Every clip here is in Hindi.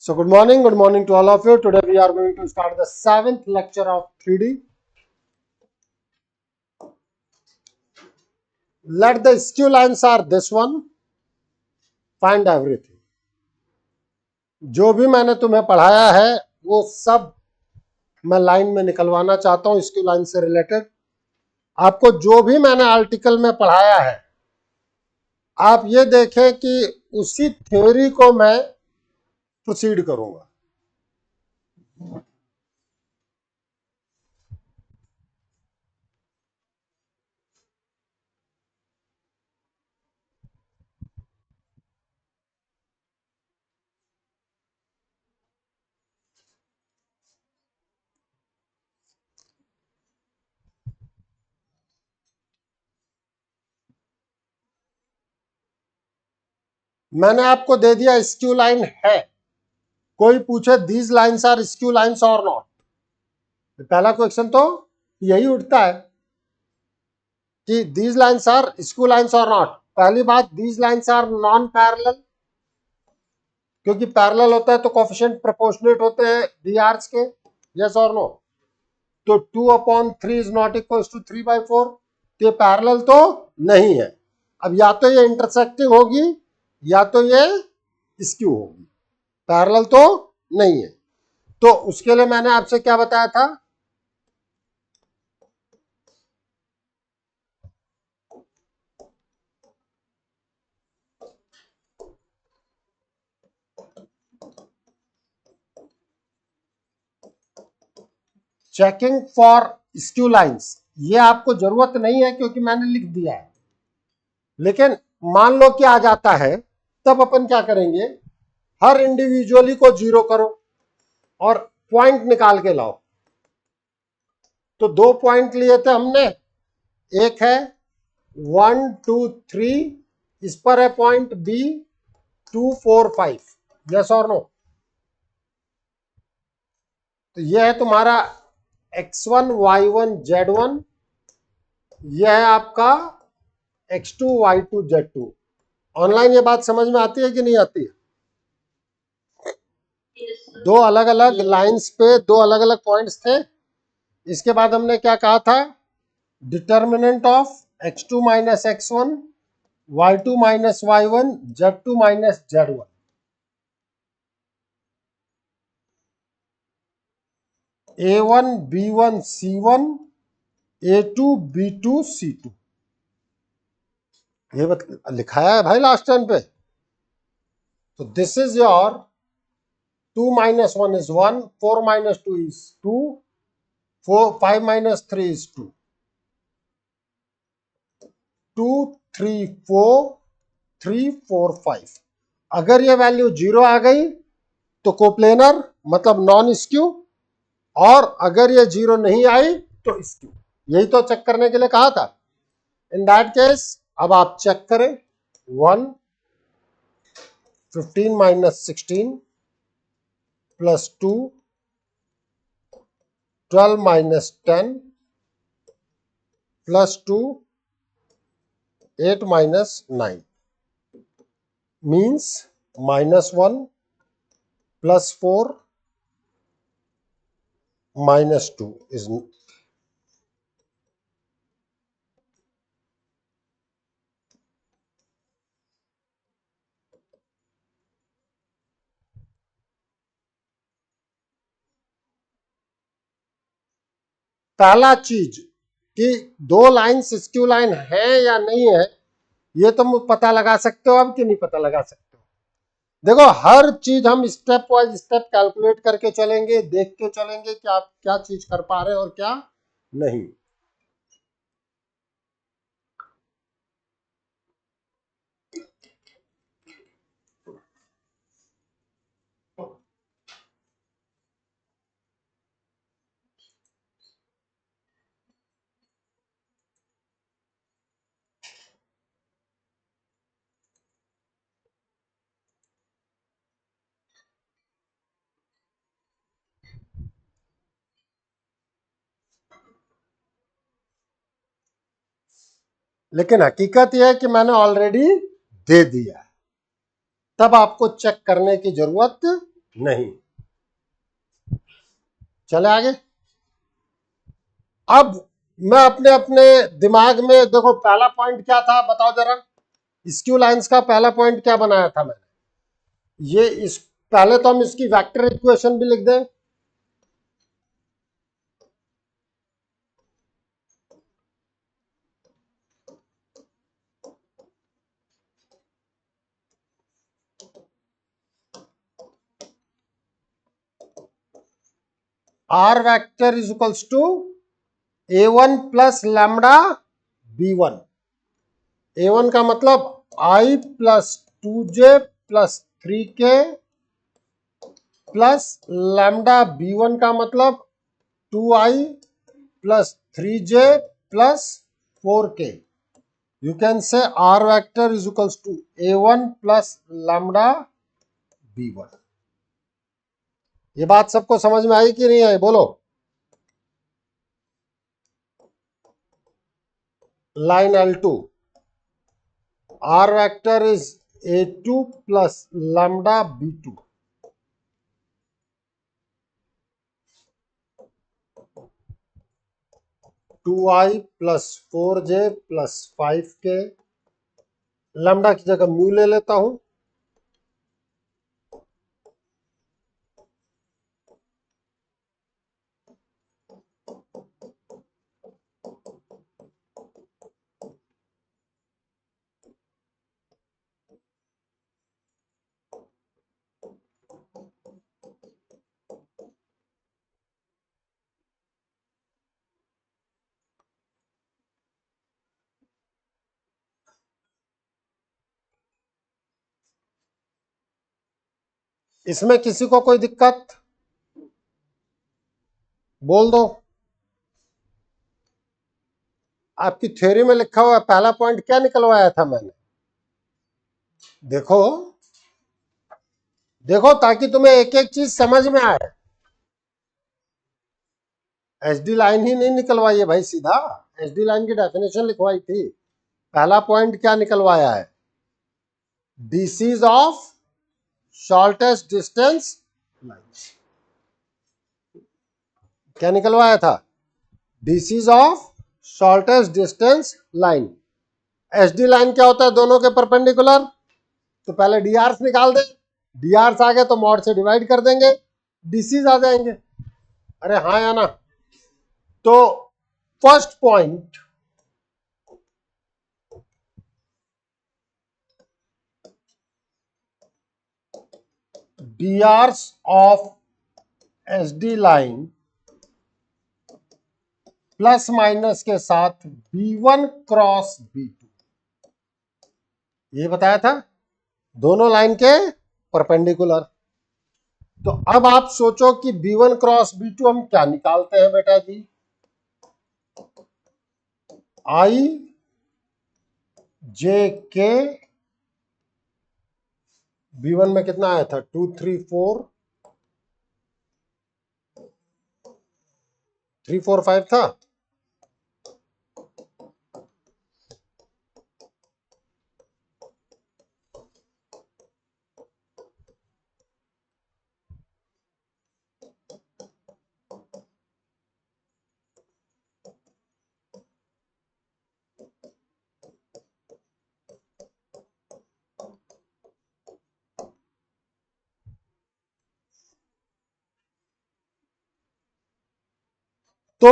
So good morning to all of you. Today we are going to start the 7th lecture of 3D. Let the skew lines are this one. Find everything. जो भी मैंने तुम्हें पढ़ाया है वो सब मैं लाइन में निकलवाना चाहता हूं स्क्यू लाइन से रिलेटेड। आपको जो भी मैंने आर्टिकल में पढ़ाया है आप ये देखें कि उसी थ्योरी को मैं प्रोसीड करूंगा। मैंने आपको दे दिया स्क्यू लाइन है। कोई पूछे these lines are skew lines और नॉट, पहला क्वेश्चन तो यही उठता है कि these lines are skew lines और नॉट। पहली बात, these lines are non parallel, क्योंकि पैरेलल होता है तो कोफिशिएंट प्रोपोर्शनेट होते हैं डी आर्स के। यस और नो? तो 2/3 इज नॉट इक्वल टू 3/4, तो ये पैरेलल तो नहीं है। अब या तो ये इंटरसेक्टिंग होगी या तो ये स्क्यू होगी, पैरेलल तो नहीं है। तो उसके लिए मैंने आपसे क्या बताया था, चेकिंग फॉर स्क्यू लाइंस। ये आपको जरूरत नहीं है क्योंकि मैंने लिख दिया है, लेकिन मान लो कि आ जाता है तब अपन क्या करेंगे, हर इंडिविजुअली को जीरो करो और पॉइंट निकाल के लाओ। तो 2 पॉइंट लिए थे हमने, एक है 1 2 3, इस पर है पॉइंट बी 2 4 5। यस और नो? तो यह है तुम्हारा x1 y1 z1, यह है आपका x2 y2 z2। ऑनलाइन ये बात समझ में आती है कि नहीं आती है? दो अलग अलग लाइंस पे दो अलग अलग पॉइंट्स थे। इसके बाद हमने क्या कहा था, determinant of x2 minus x1 y2 minus y1 z2 minus z1। a1 b1 c1 a2 b2 c2, ये लिखाया है भाई लास्ट टाइम पे। तो this is your 2 minus 1 is 1, 4 minus 2 is 2, 5 minus 3 is 2, 2 3 4 3 4 5। अगर ये वैल्यू 0 आ गई तो कोप्लेनर मतलब नॉन स्क्यू, और अगर ये 0 नहीं आई तो स्क्यू। यही तो चेक करने के लिए कहा था। इन दैट केस अब आप चेक करें, 1 15 minus 16 plus 2 12 minus 10 plus 2 8 minus 9 means -1 plus 4 minus 2 is पहला चीज कि दो लाइन स्क्यू लाइन है या नहीं है, ये तुम पता लगा सकते हो अब कि नहीं पता लगा सकते हो। देखो हर चीज हम स्टेप वाइज स्टेप कैलकुलेट करके चलेंगे, देख के चलेंगे कि आप क्या चीज कर पा रहे हैं और क्या नहीं। लेकिन हकीकत यह है कि मैंने ऑलरेडी दे दिया है, तब आपको चेक करने की जरूरत नहीं। चले आगे। अब मैं अपने अपने दिमाग में देखो, पहला पॉइंट क्या था बताओ जरा। स्क्यू लाइंस का पहला पॉइंट क्या बनाया था मैंने, ये इस पहले तो हम इसकी वेक्टर इक्वेशन भी लिख दें। R vector is equals to a1 plus lambda b1। a1 का मतलब i plus 2j plus 3k plus lambda b1 का मतलब 2i plus 3j plus 4k। You can say r vector is equals to a1 plus lambda b1। ये बात सबको समझ में आई कि नहीं आई, बोलो। Line L2, r vector is a2 plus lambda b2। Two i plus 4j plus 5k। Lambda की जगह म्यू ले लेता हूं। इसमें किसी को कोई दिक्कत बोल दो। आपकी थ्योरी में लिखा हुआ पहला पॉइंट क्या निकलवाया था मैंने, देखो देखो, ताकि तुम्हें एक एक चीज समझ में आए। एचडी लाइन ही नहीं निकलवाई है भाई, सीधा एचडी लाइन की डेफिनेशन लिखवाई थी। पहला पॉइंट क्या निकलवाया है, DCs of shortest distance line. क्या निकलवाया था, DCs of shortest distance line. HD line क्या होता है, दोनों के परपेंडिकुलर। तो पहले डीआर निकाल दे, डीआर आ गए तो मॉड से डिवाइड कर देंगे, डीसीज आ जाएंगे। अरे हाँ या ना। तो फर्स्ट पॉइंट, डीआर्स of HD line plus minus के साथ B1 क्रॉस B2, ये बताया था, दोनों लाइन के परपेंडिकुलर। तो अब आप सोचो कि B1 क्रॉस B2 हम क्या निकालते हैं बेटा जी, I J K। B1 में कितना आया था, 2 3 4 3 4 5 था। तो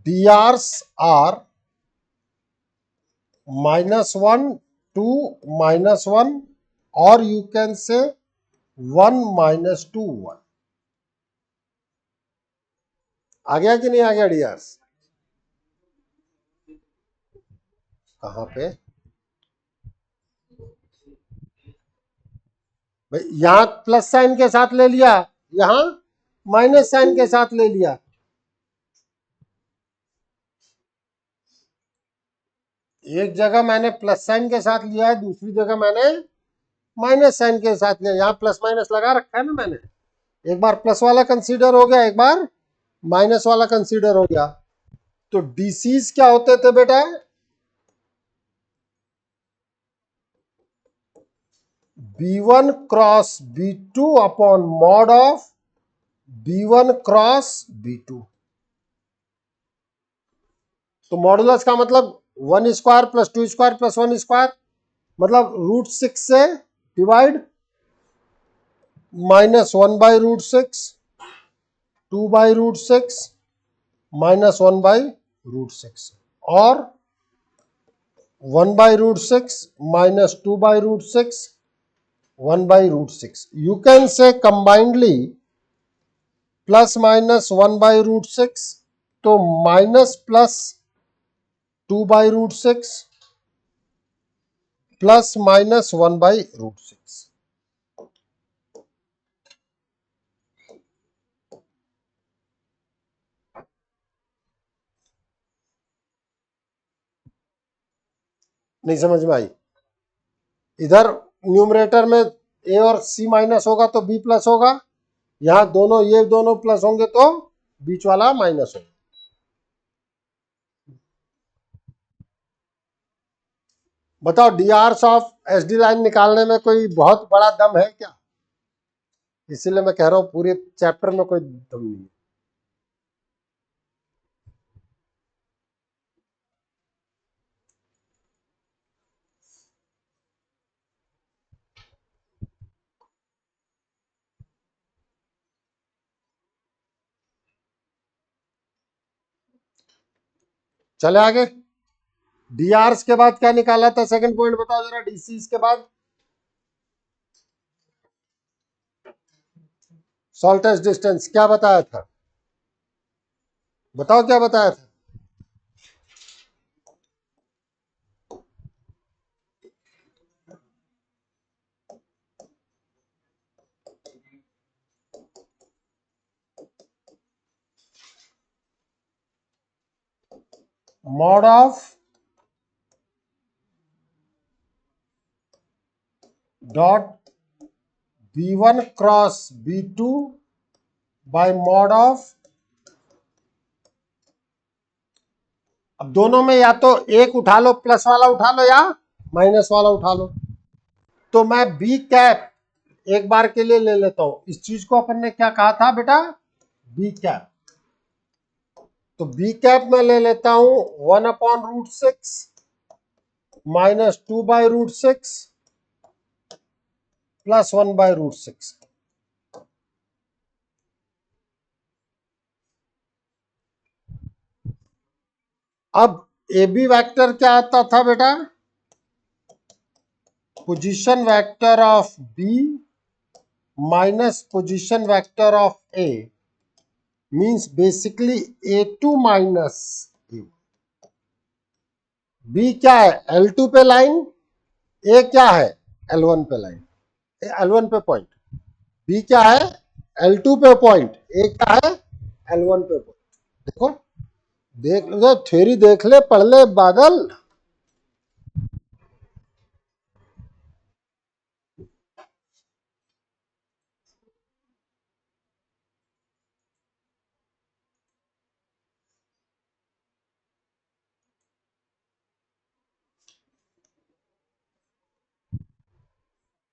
DRs आर -1 2 -1, और यू कैन से 1 -2 1। आ गया कि नहीं आ गया डीआर्स, कहां पे भाई, यहां प्लस साइन के साथ ले लिया, यहां माइनस साइन के साथ ले लिया। एक जगह मैंने प्लस साइन के साथ लिया है, दूसरी जगह मैंने माइनस साइन के साथ लिया। यहां प्लस माइनस लगा रखा है ना मैंने, एक बार प्लस वाला कंसीडर हो गया, एक बार माइनस वाला कंसीडर हो गया। तो डीसीज क्या होते थे बेटा, B1 cross B2 upon mod of B1 cross B2। तो मॉडुलस का मतलब 1 square plus 2 square plus 1 square, मतलब √6 से डिवाइड, -1/√6, 2/√6, -1/√6, और 1/√6 -2/√6, 1/√6. You can say combinedly +-1/√6, तो माइनस प्लस 2/√6 प्लस माइनस 1/√6। नहीं समझ में आई? इधर न्यूमरेटर में ए और सी माइनस होगा तो बी प्लस होगा, यहां दोनों ये दोनों प्लस होंगे तो बीच वाला माइनस होगा। बताओ D R's of S D line निकालने में कोई बहुत बड़ा दम है क्या? इसीलिए मैं कह रहा हूं पूरे चैप्टर में कोई दम नहीं है। चले आगे। डी आर्स के बाद क्या निकाला था? सेकंड पॉइंट बताओ जरा। डीसी के बाद शॉर्टेस्ट डिस्टेंस क्या बताया था? बताओ क्या बताया था? Mod of dot B1 cross B2 bye mod of, अब दोनों में या तो एक उठा लो, प्लस वाला उठा लो या माइनस वाला उठा लो। तो मैं बी कैप एक बार के लिए ले लेता हूं। इस चीज को अपन ने क्या कहा था बेटा? B cap. तो बी कैप में ले लेता हूं 1/√6 -2/√6 प्लस 1/√6। अब ए बी वैक्टर क्या आता था बेटा? Position vector of B minus position vector of A means basically A2 minus A1। B क्या है? L2 पे लाइन, ए क्या है? L1 पे लाइन, L1 पे पॉइंट। बी क्या है? L2 पे पॉइंट। ए क्या है? L1 पे पॉइंट। देखो, देख लो, थ्योरी देख ले, पढ़ ले बादल।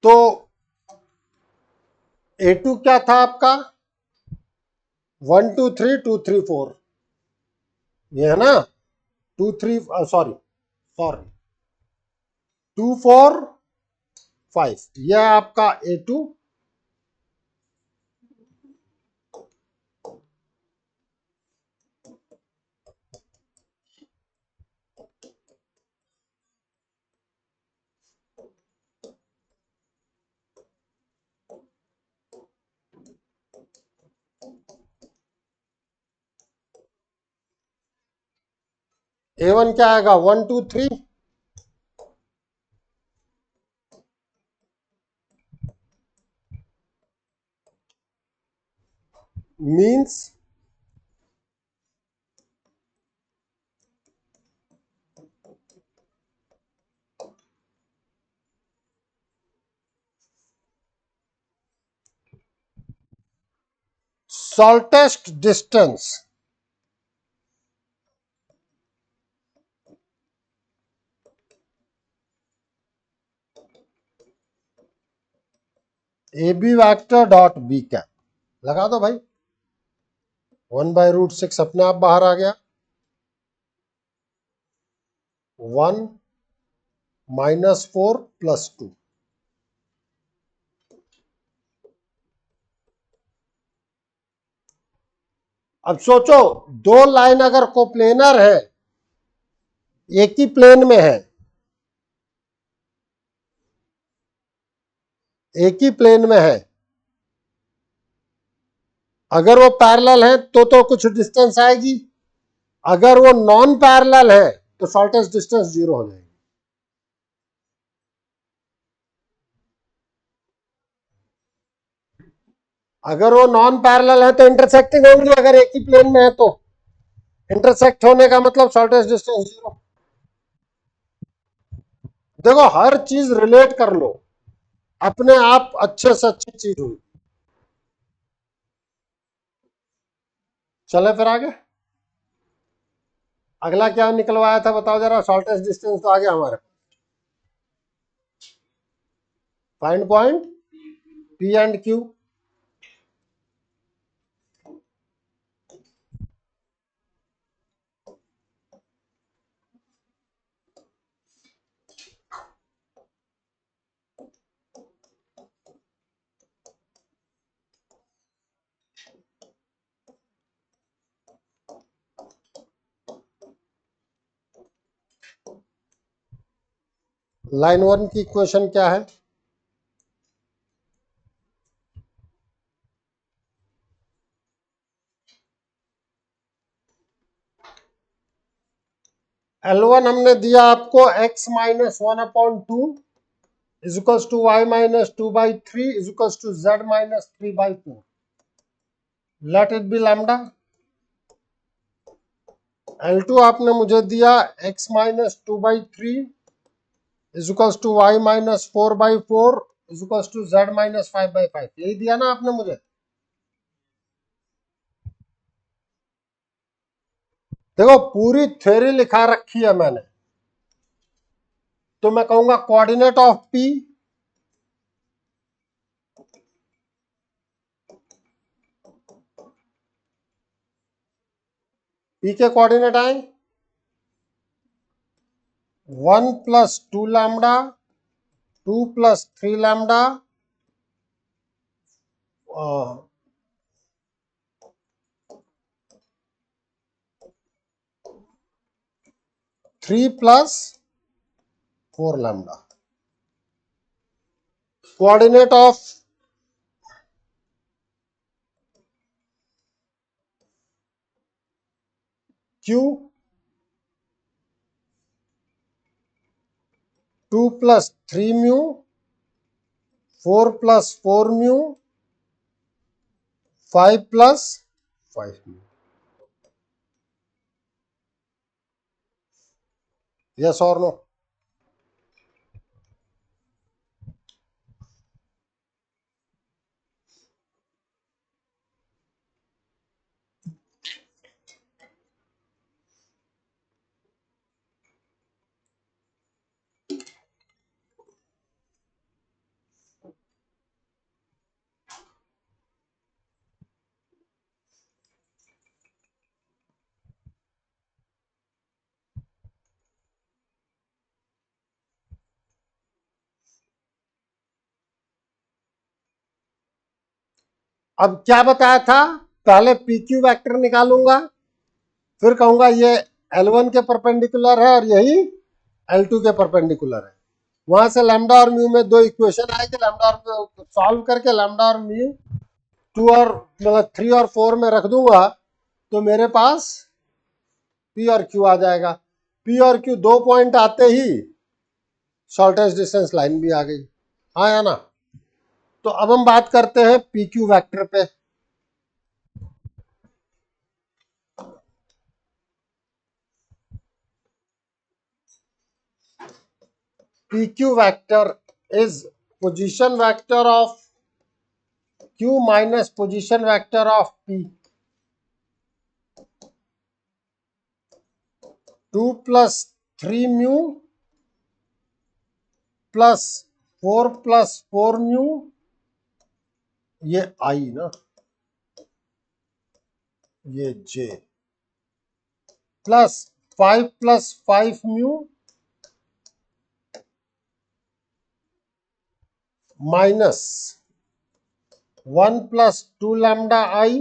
तो A2 क्या था आपका? 1 2 3 2 3 4, ये है ना? 2 3 सॉरी सॉरी 2 4 5, यह आपका A2। A1 क्या आएगा? 1 2 3 means shortest distance a B vector dot b cap लगा दो भाई, 1/√6 अपने आप बाहर आ गया, 1 -4 + 2। अब सोचो, दो लाइन अगर कोप्लेनर है, एक ही प्लेन में है, एक ही प्लेन में है, अगर वो पैरेलल है तो कुछ डिस्टेंस आएगी, अगर वो नॉन पैरेलल है तो शॉर्टेस्ट डिस्टेंस 0 हो जाएगी। अगर वो नॉन पैरेलल है तो इंटरसेक्टिंग होंगी, अगर एक ही प्लेन में है तो इंटरसेक्ट होने का मतलब शॉर्टेस्ट डिस्टेंस 0। देखो, हर चीज रिलेट कर लो, अपने आप अच्छे से अच्छी चीज हुई। चले फिर आगे, अगला क्या निकलवाया था बताओ जरा, शॉर्टेस्ट डिस्टेंस तो आ गया हमारे। Find point P and Q. Line 1 की इक्वेशन क्या है? L1 हमने दिया आपको x - 1/2 is equals to y - 2/3 is equals to z - 3/4। Let it be lambda. L2 आपने मुझे दिया x - 2/3 is equals to y - 4/4 is equals to z - 5/5। यही दिया ना आपने मुझे? देखो, पूरी थ्योरी लिखा रखी है मैंने, तो मैं कहूंगा कोऑर्डिनेट ऑफ P के कोऑर्डिनेट आए 1 + 2 lambda, 2 + 3 lambda, 3 + 4 lambda. Coordinate of Q 2 + 3 mu, 4 + 4 mu, 5 + 5 mu. Yes और नो? अब क्या बताया था, पहले PQ वेक्टर निकालूंगा, फिर कहूंगा ये L1 के परपेंडिकुलर है और यही L2 के परपेंडिकुलर है। वहां से लैम्डा और म्यू में दो इक्वेशन आएगी, लैम्डा और सॉल्व करके लैम्डा और म्यू 2 और मतलब 3 और 4 में रख दूंगा, तो मेरे पास P और Q आ जाएगा। P और Q 2 पॉइंट आते ही शॉर्टेस्ट डिस्टेंस लाइन भी आ गई। हाँ या ना? तो अब हम बात करते हैं PQ वेक्टर पे। PQ vector is position vector of Q minus position vector of P. 2 + 3 mu plus 4 + 4 mu ये आई ना, ये j plus 5 mu minus 1 plus 2 lambda i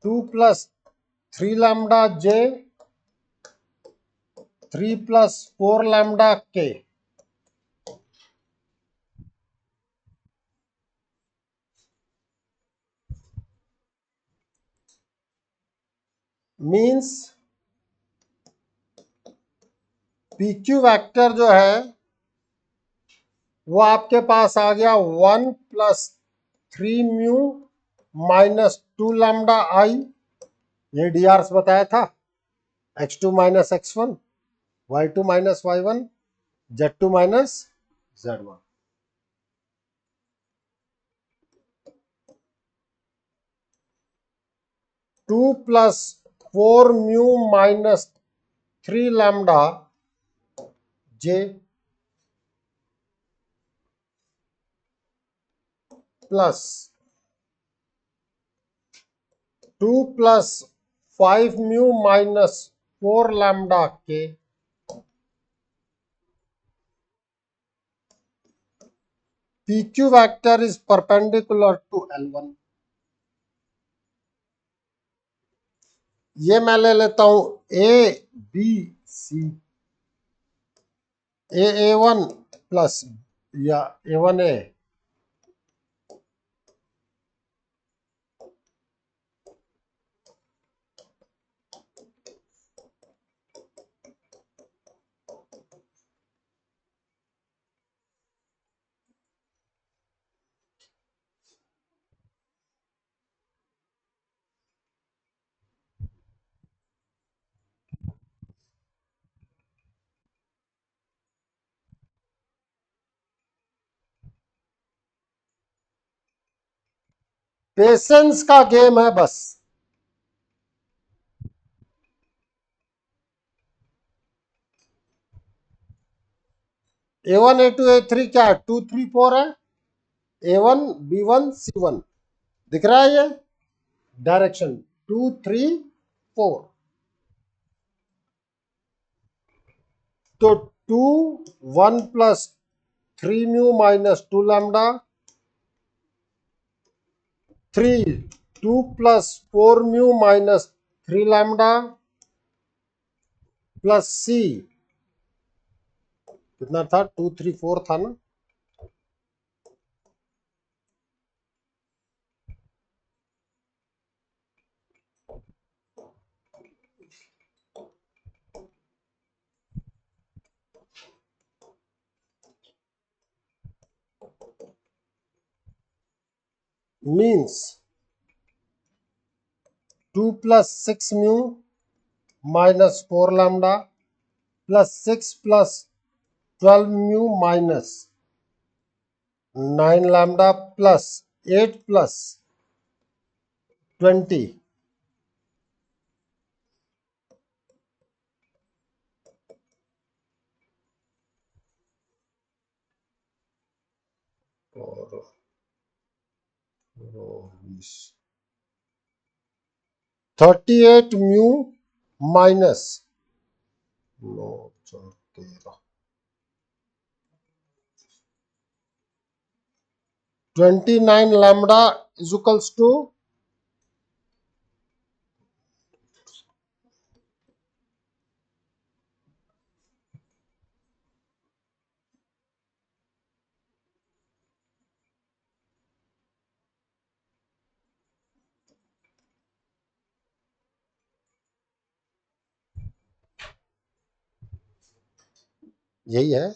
2 plus 3 lambda j 3 plus 4 lambda k means PQ vector जो है वो आपके पास आ गया 1 plus 3 mu minus 2 lambda i, ये डीआर बताया था, x2 minus x1 y2 minus y1 z2 minus z1। 2 plus 4 mu minus 3 lambda j plus 2 plus 5 mu minus 4 lambda के PQ vector is perpendicular to L1। ये मैं ले लेता हूं ए बी सी, A1 प्लस या A1A पेशेंस का गेम है बस। A1 A2 A3 क्या है, 2 3 4 है, A1 B1 C1 दिख रहा है, ये डायरेक्शन 2 3 4। तो 2 1 plus 3 mu minus 2 lambda 3 2 plus 4 mu minus 3 lambda plus c कितना था, 2 3 4 था ना, means 2 plus 6 mu minus 4 lambda plus 6 plus 12 mu minus 9 lambda plus 8 plus 20 और 38 mu minus 9 4 13 29 lambda is equals to यही है,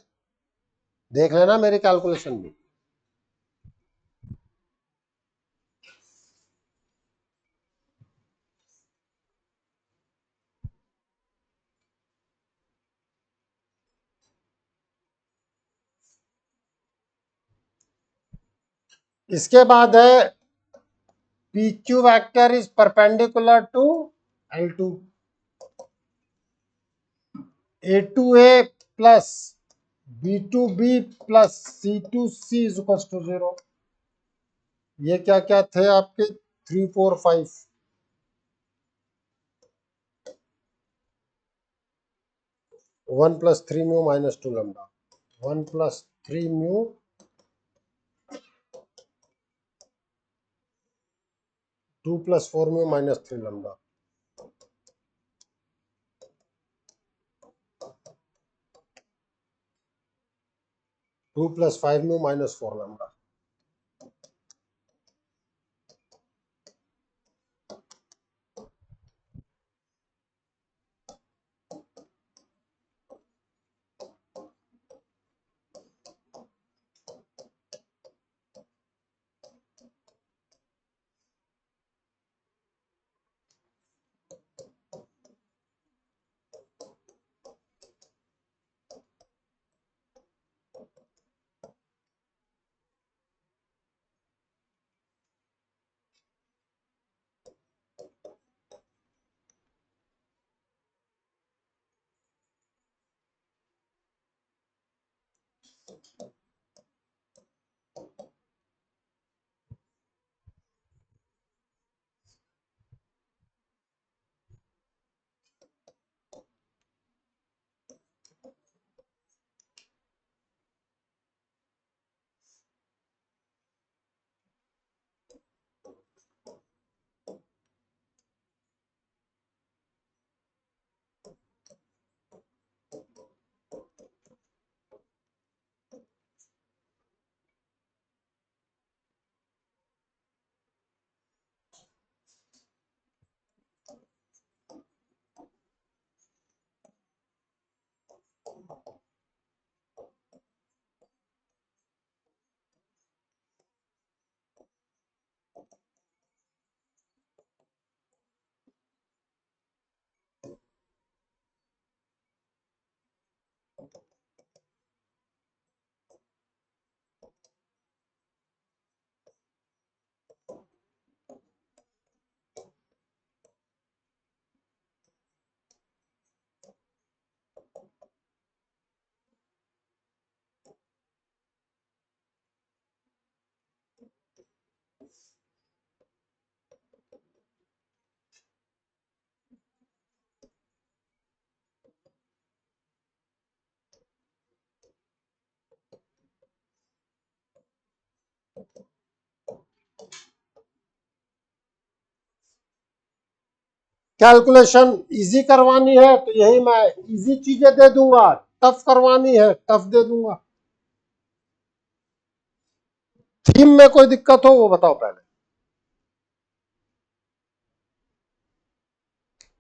देख लेना मेरी कैलकुलेशन भी। इसके बाद है PQ vector is perpendicular to L2, A2A plus B2B plus C2C is equal to 0। ये क्या क्या थे आपके 3 4 5। 1 plus 3 mu minus 2 lambda. 1 plus 3 mu 2 plus 4 mu minus 3 lambda. 2 plus 5 mu minus 4 lambda. Calculation easy करवानी है तो यही मैं इजी चीजें दे दूंगा, टफ करवानी है टफ दे दूंगा। थीम में कोई दिक्कत हो वो बताओ पहले।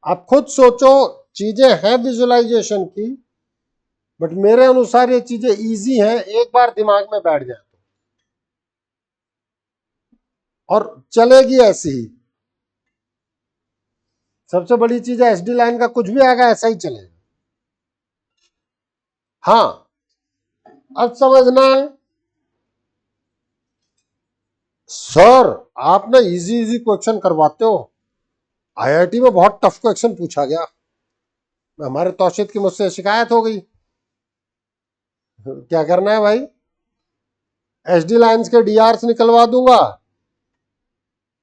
आप खुद सोचो, चीजें हैं विजुअलाइजेशन की, बट मेरे अनुसार ये चीजें इजी हैं, एक बार दिमाग में बैठ जाए और चलेगी ऐसी ही। सबसे बड़ी चीज है एसडी लाइन का कुछ भी आएगा ऐसा ही चलेगा। हाँ, अब समझना है सर, आप ना इजी इजी क्वेश्चन करवाते हो, आईआईटी में बहुत टफ क्वेश्चन पूछा गया, हमारे तौशीद की मुझसे शिकायत हो गई। क्या करना है भाई, एसडी लाइंस के डीआर्स निकलवा दूंगा,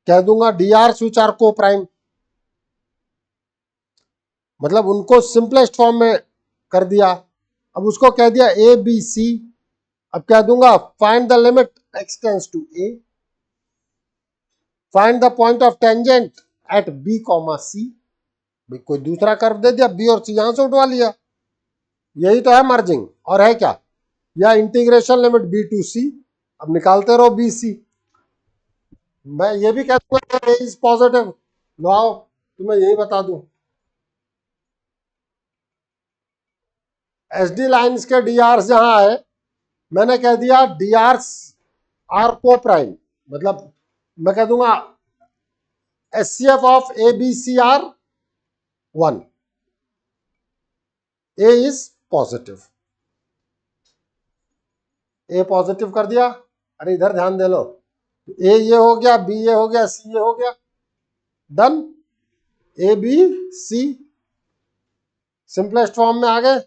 कह दूंगा डीआर्स विच आर को प्राइम, मतलब उनको सिंपलेस्ट फॉर्म में कर दिया। अब उसको कह दिया ए बी सी, अब क्या दूंगा, find the limit x tends to a, find the point of tangent at b comma c। कोई दूसरा कर्व दे दिया, b और c यहां से उठवा लिया, यही तो है मर्जिंग, और है क्या, या integration limit b to c, अब निकालते रहो बी सी। मैं ये भी कह दूंगा a इज पॉजिटिव, लो आओ तुम्हें यही बता दूं, एसडी लाइंस के डीआर जहां है, मैंने कह दिया डीआर आर को प्राइम, मतलब मैं कह दूंगा HCF of A b c are 1, a is positive, a positive कर दिया। अरे इधर ध्यान दे लो, ए ये हो गया, बी ये हो गया, सी ये हो गया, done, a b c simplest form में आ गए।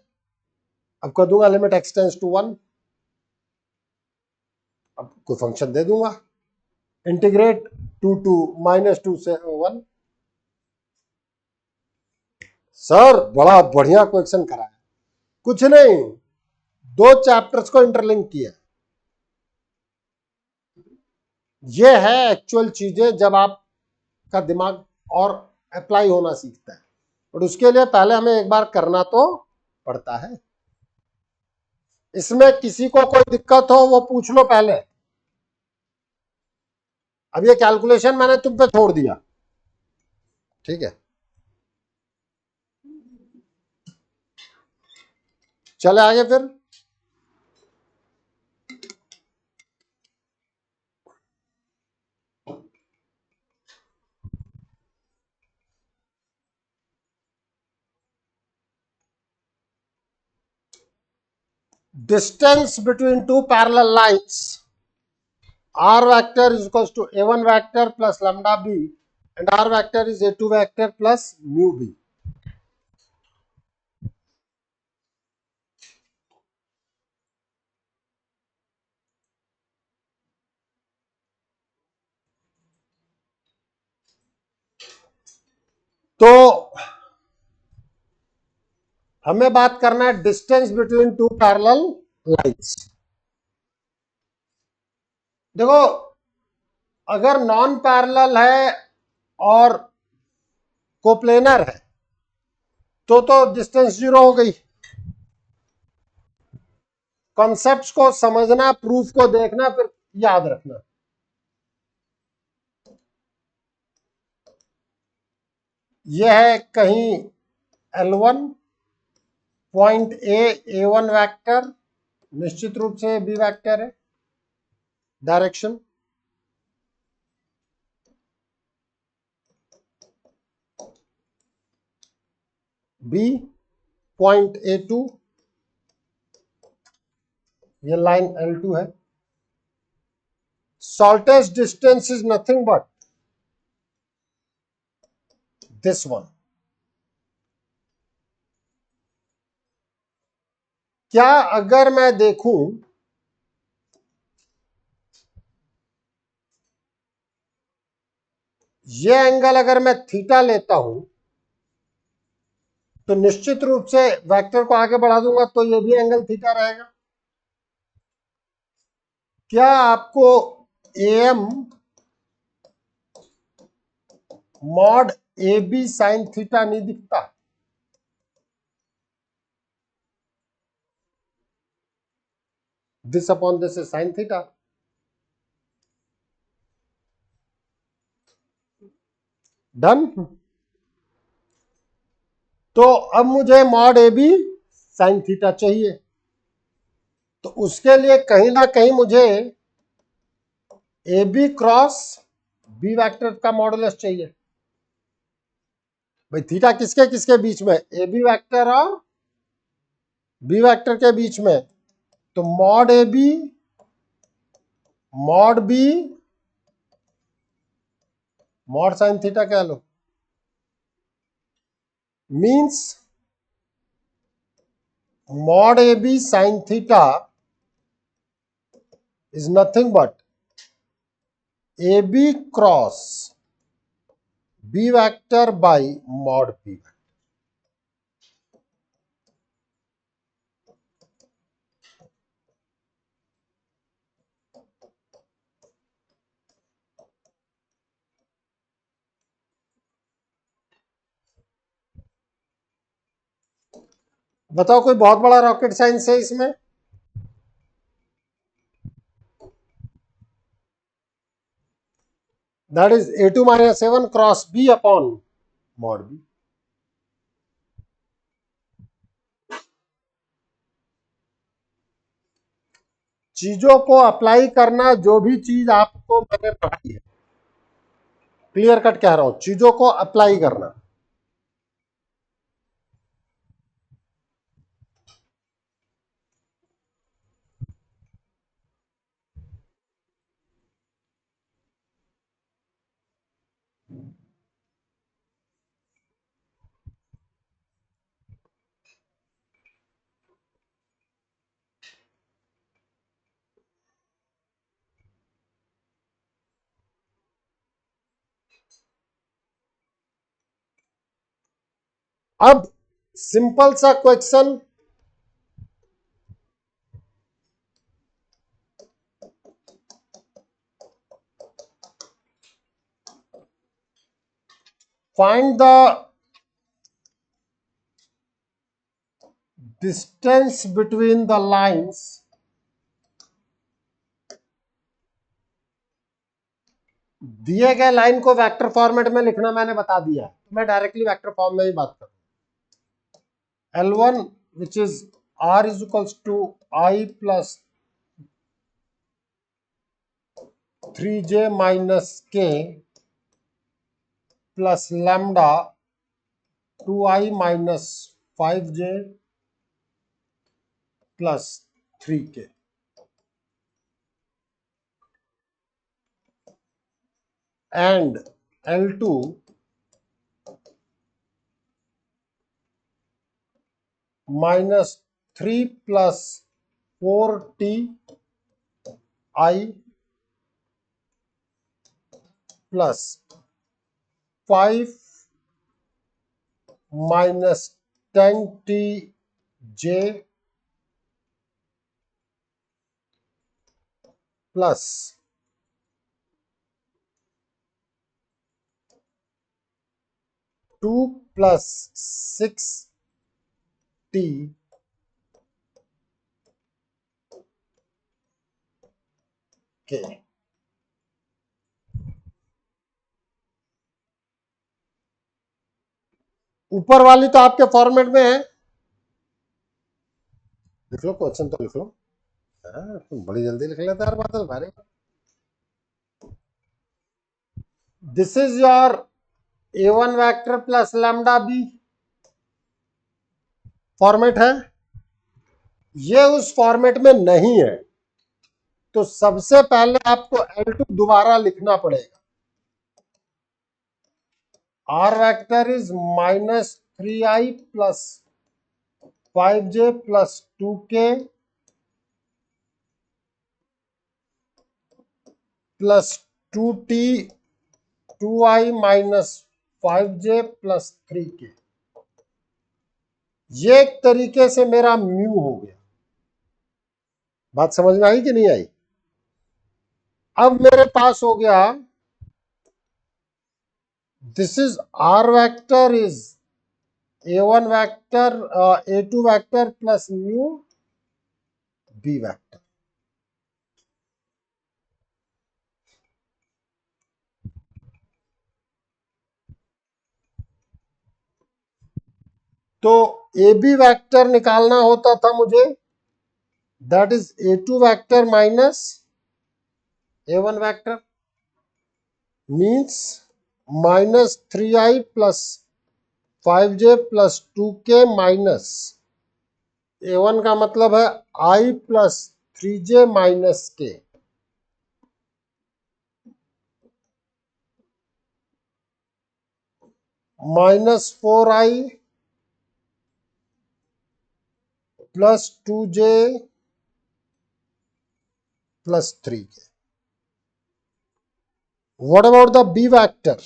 अब कर दूंगा लिमिट x टेंस टू 1, अब कोई फंक्शन दे दूंगा, इंटीग्रेट 2 -2 से 1। सर बड़ा बढ़िया क्वेश्चन करा है, कुछ नहीं, दो चैप्टर्स को इंटरलिंक किया। ये है एक्चुअल चीजें जब आपका दिमाग और अप्लाई होना सीखता है, और उसके लिए पहले हमें एक बार करना तो पड़ता है। इसमें किसी को कोई दिक्कत हो वो पूछ लो पहले। अब ये कैलकुलेशन मैंने तुम पे छोड़ दिया, ठीक है। चले आगे फिर। Distance between two parallel lines, r vector is equals to a1 vector plus lambda b, and r vector is a2 vector plus mu b. तो हमें बात करना है distance between two parallel lines. देखो, अगर नॉन पैरेलल है और कोप्लेनर है तो डिस्टेंस 0 हो गई। कॉन्सेप्ट्स को समझना, प्रूफ को देखना, फिर याद रखना। यह है कहीं L1 पॉइंट A1 वेक्टर, निश्चित रूप से B वेक्टर है, डायरेक्शन। B पॉइंट A2, ये लाइन L2 है। Shortest distance is nothing but this one. क्या अगर मैं देखूं ये एंगल, अगर मैं थीटा लेता हूं तो निश्चित रूप से वेक्टर को आगे बढ़ा दूंगा तो ये भी एंगल थीटा रहेगा। क्या आपको AM mod AB sine theta नहीं दिखता? This upon this is sine theta. Done. तो अब मुझे मॉड AB साइन थीटा चाहिए, तो उसके लिए कहीं ना कहीं मुझे AB क्रॉस B वेक्टर का मॉडुलस चाहिए। भाई थीटा किसके किसके बीच में? AB वेक्टर और B वेक्टर के बीच में। तो mod AB mod B mod sine theta कह लो, means mod AB sine theta is nothing but AB cross B vector by mod B। बताओ कोई बहुत बड़ा रॉकेट साइंस है इसमें? That is A2 minus A1 cross B upon mod B। चीजों को अप्लाई करना, जो भी चीज आपको मैंने पढ़ाई है, क्लियर कट कह रहा हूं, चीजों को अप्लाई करना। अब सिंपल सा question, find the distance between the lines दिए गए लाइन को वेक्टर फॉर्मेट में लिखना मैंने बता दिया, तो मैं डायरेक्टली वेक्टर फॉर्म में ही बात करूं। L1 which is R is equals to I plus 3j minus k plus lambda 2I minus 5j plus 3k and L2 minus 3 plus 4t I plus 5 minus 10t j plus 2 plus 6t k। ऊपर वाली तो आपके फॉर्मेट में है, लिख लो, क्वेश्चन तो लिख लो। तुम बड़ी जल्दी लिख लेते यार बादल भाई। This is your A1 vector plus lambda b format है, ये उस फॉर्मेट में नहीं है, तो सबसे पहले आपको L2 दोबारा लिखना पड़ेगा। R vector is -3i plus 5j plus 2k plus 2t 2i minus 5j plus 3k। ये एक तरीके से मेरा म्यू हो गया। बात समझ में आई कि नहीं आई? अब मेरे पास हो गया, this is R vector is A1 vector A2 vector plus mu B vector. तो AB वेक्टर निकालना होता था मुझे, that is A2 vector minus A1 vector, means -3i plus 5j plus 2k minus A1 का मतलब है I plus 3j minus k -4i plus 2j plus 3k। What about the B vector?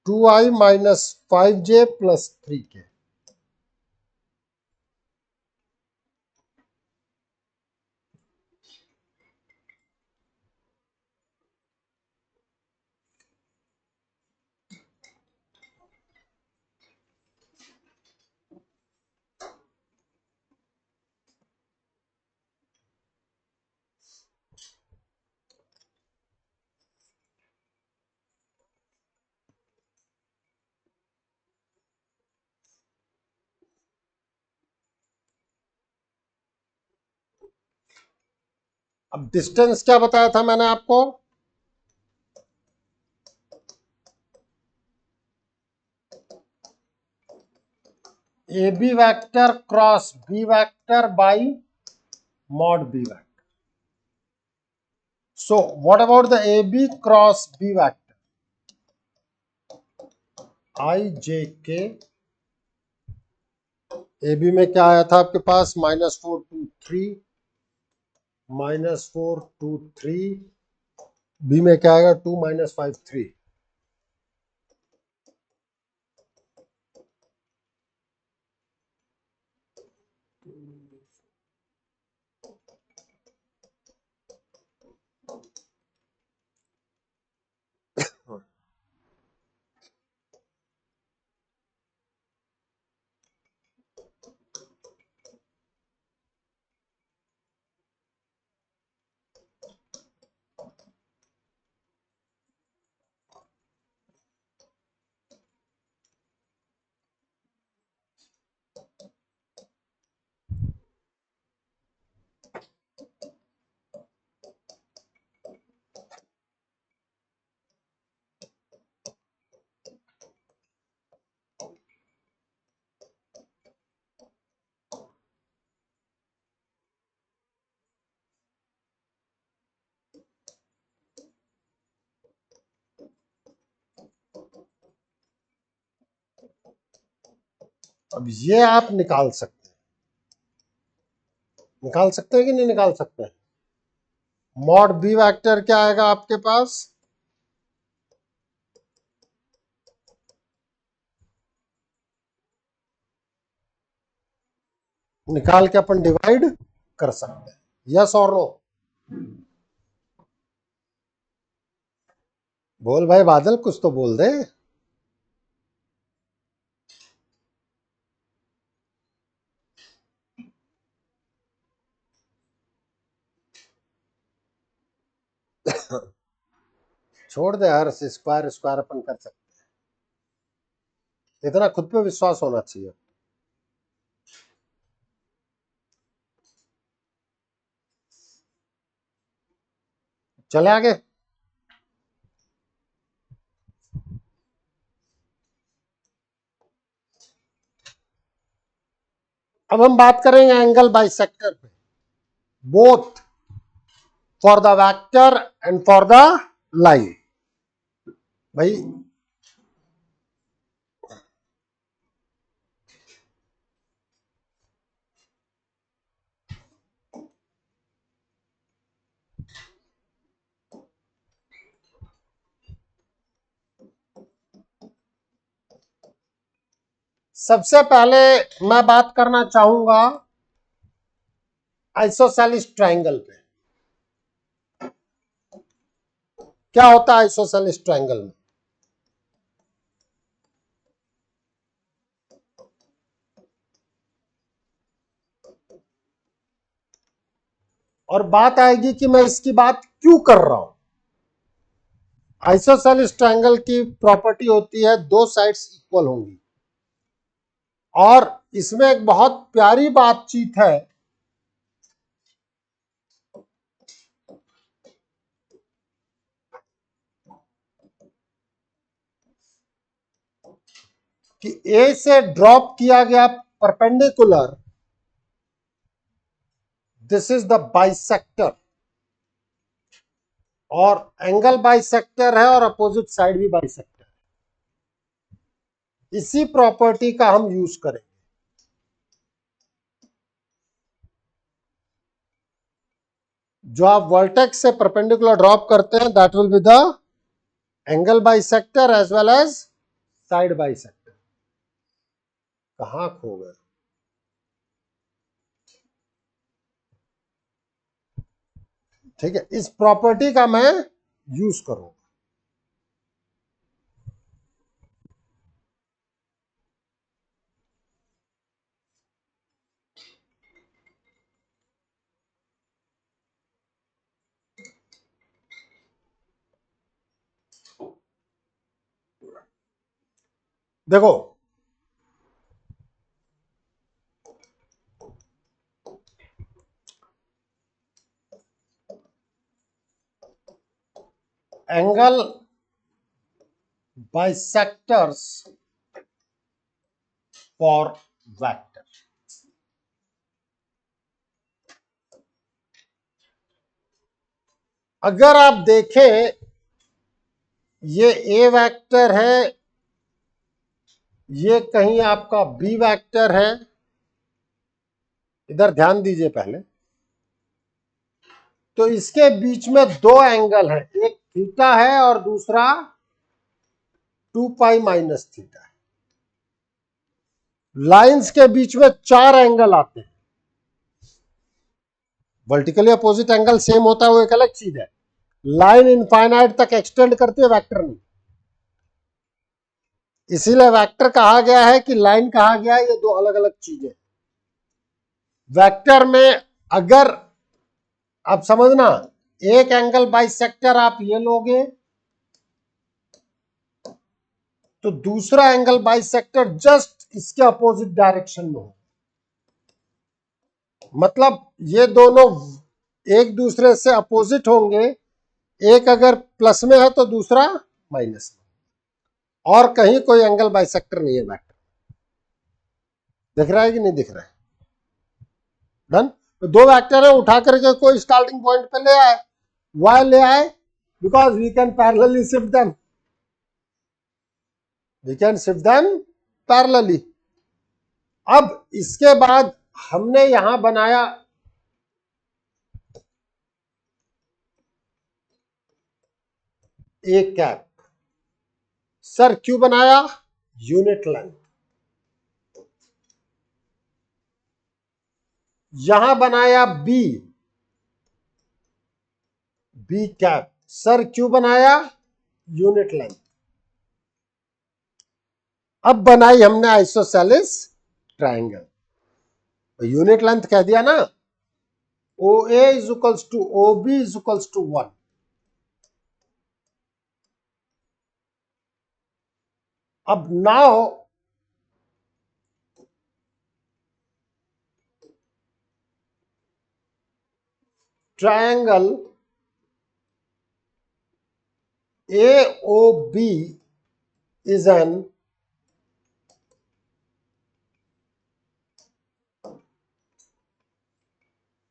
2i minus 5j plus 3k। अब डिस्टेंस क्या बताया था मैंने आपको? A B vector cross B vector by mod B vector. So what about the A B cross B vector? I j k. A B में क्या आया था आपके पास? -4 2 3 -4 2 3। बी में क्या आएगा? 2 - 5 3। अब ये आप निकाल सकते हैं कि नहीं निकाल सकते हैं? मॉड बी वेक्टर क्या आएगा आपके पास? निकाल के अपन डिवाइड कर सकते हैं, यस और नो? बोल भाई बादल, कुछ तो बोल दे। छोड़ दे यार, स्क्वायर स्क्वायर अपन कर सकते हैं, इतना खुद पे विश्वास होना चाहिए। चले आगे। अब हम बात करेंगे एंगल बाइसेक्टर पे, both for the vector and for the line. भाई सबसे पहले मैं बात करना चाहूंगा आइसोसेलिस ट्रायंगल पे। क्या होता है आइसोसेलिस ट्रायंगल में? और बात आएगी कि मैं इसकी बात क्यों कर रहा हूं। आइसोसेलिस ट्रायंगल की प्रॉपर्टी होती है दो साइड्स इक्वल होंगी, और इसमें एक बहुत प्यारी बातचीत है कि ए से ड्रॉप किया गया perpendicular, this is the bisector, और एंगल बाइसेक्टर है और अपोजिट साइड भी बाइसेक्टर है। इसी प्रॉपर्टी का हम यूज करेंगे। जो आप वर्टेक्स से परपेंडिकुलर ड्रॉप करते हैं, that will be the angle bisector as well as side bisector. कहां खो गए? ठीक है, इस प्रॉपर्टी का मैं यूज करूंगा। देखो, एंगल बाइसेक्टर्स फॉर वेक्टर। अगर आप देखें, ये ए वेक्टर है, ये कहीं आपका बी वेक्टर है। इधर ध्यान दीजिए पहले, तो इसके बीच में दो एंगल है, एक थीटा है और दूसरा 2 पाई माइनस थीटा है। लाइंस के बीच में चार एंगल आते हैं। वर्टिकली अपोजिट एंगल सेम होता है, वो एक अलग चीज है। लाइन इनफाइनाइट तक एक्सटेंड करती है, वेक्टर नहीं। इसीलिए वेक्टर कहा गया है कि लाइन कहा गया है, ये दो अलग अलग चीजें। वेक्टर में अगर आप समझना, एक एंगल बाइसेक्टर आप ये लोगे तो दूसरा एंगल बाइसेक्टर जस्ट इसके अपोजिट डायरेक्शन में हो। मतलब ये दोनों एक दूसरे से अपोजिट होंगे, एक अगर प्लस में है तो दूसरा माइनस में, और कहीं कोई एंगल बाइसेक्टर नहीं है वेक्टर। दिख रहा है कि नहीं दिख रहा है? डन। तो दो वेक्टर है, उठा करके कोई स्टार्टिंग पॉइंट पे ले आए। वाई ले आए? Because we can parallelly shift them, we can shift them parallelly. अब इसके बाद हमने यहां बनाया ए कैप। सर क्यों बनाया? Unit length. यहां बनाया बी, बी कैप। सर क्यों बनाया? Unit length. अब बनाई हमने आइसोसेलेस ट्राइंगल। यूनिट लेंथ कह दिया ना, O A is equals to O B is equals to 1। अब now triangle AOB is an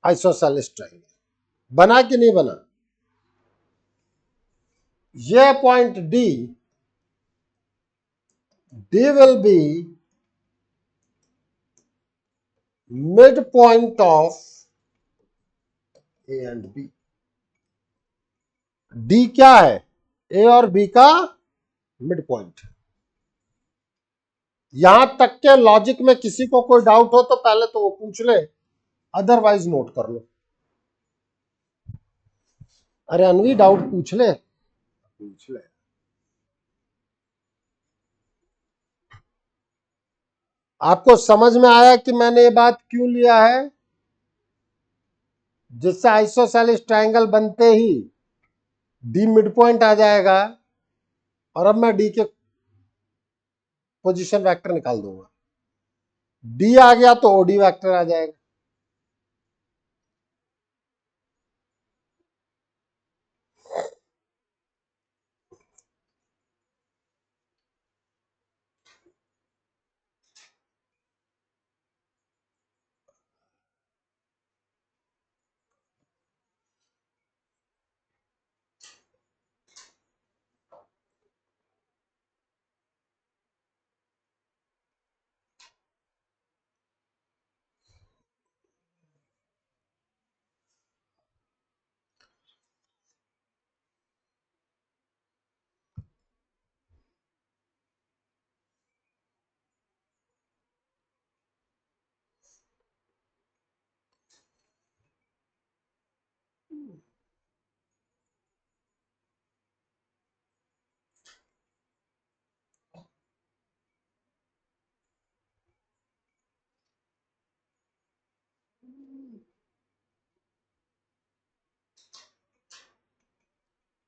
isosceles triangle। बना कि नहीं बना? यह point D will be midpoint of A and B। D क्या है? A और B का मिड पॉइंट। यहां तक के लॉजिक में किसी को कोई डाउट हो तो पहले तो वो पूछ ले, अदरवाइज नोट कर लो। अरे अनवी डाउट पूछ ले, पूछ ले। आपको समझ में आया कि मैंने ये बात क्यों लिया है? जिससे आइसोसेलेस ट्रायंगल बनते ही डी मिड पॉइंट आ जाएगा और अब मैं डी के पोजीशन वेक्टर निकाल दूंगा। डी आ गया तो ओडी वेक्टर आ जाएगा।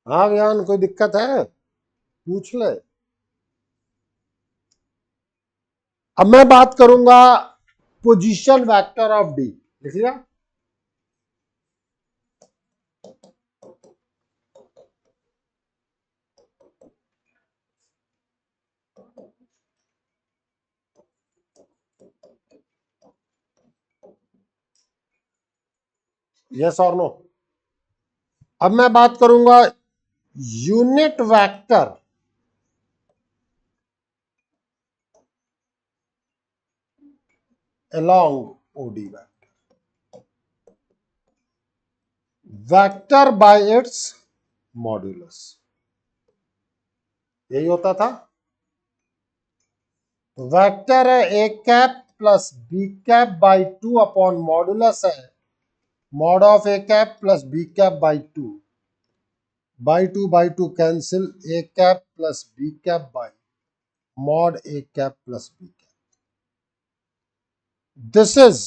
हाँ भैया, कोई दिक्कत है पूछ ले। अब मैं बात करूंगा पोजीशन वेक्टर ऑफ डी। लिख लिया? यस और नो? अब मैं बात करूंगा unit vector along OD vector by its modulus. यही होता था। वेक्टर है A cap plus B cap by 2 upon modulus है mod of A cap plus B cap by two cancel, A cap plus B cap by mod A cap plus B cap. This is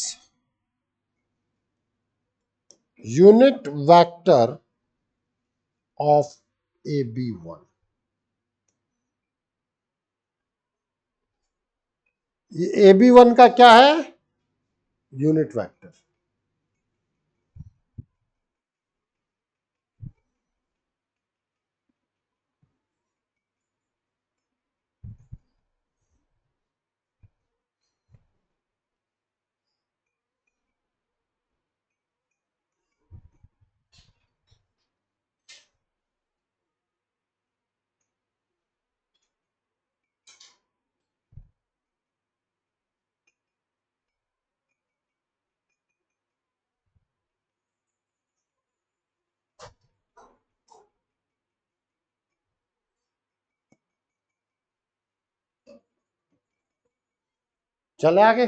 unit vector of AB1। ये AB1 का क्या है? Unit vector. चले आगे।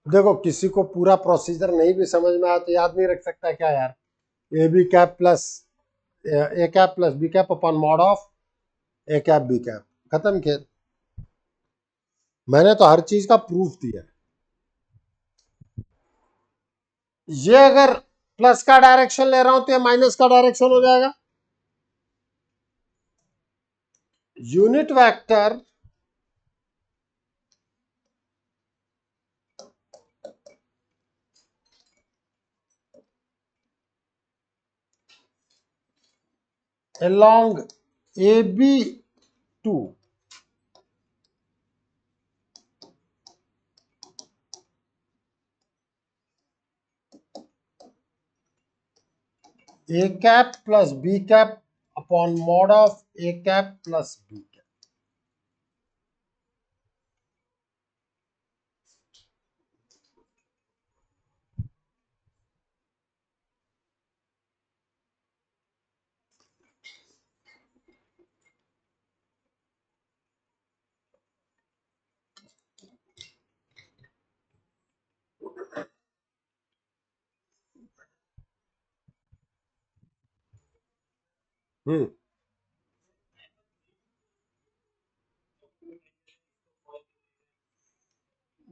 देखो किसी को पूरा प्रोसीजर नहीं भी समझ में आया तो याद नहीं रख सकता क्या यार, a b cap plus a cap plus B cap upon mod of A cap b cap, खत्म खेल। मैंने तो हर चीज का प्रूफ दिया। ये अगर प्लस का डायरेक्शन ले रहा हूं तो ये माइनस का डायरेक्शन हो जाएगा। Unit vector along AB2 A cap plus B cap upon mod of A cap plus B cap।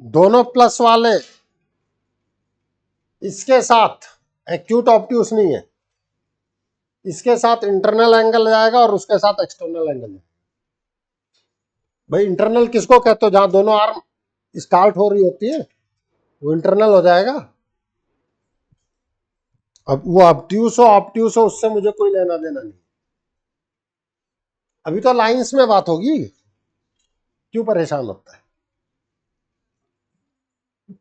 दोनों प्लस वाले इसके साथ एक्यूट ऑब्ट्यूस नहीं है, इसके साथ इंटरनल एंगल जाएगा और उसके साथ एक्सटर्नल एंगल जाएगा। भाई इंटरनल किसको कहते हो, जहां दोनों आर्म स्टार्ट हो रही होती है वो इंटरनल हो जाएगा। अब वो ऑब्ट्यूस हो उससे मुझे कोई लेना देना नहीं। अभी तो लाइंस में बात होगी, क्यों परेशान होता है।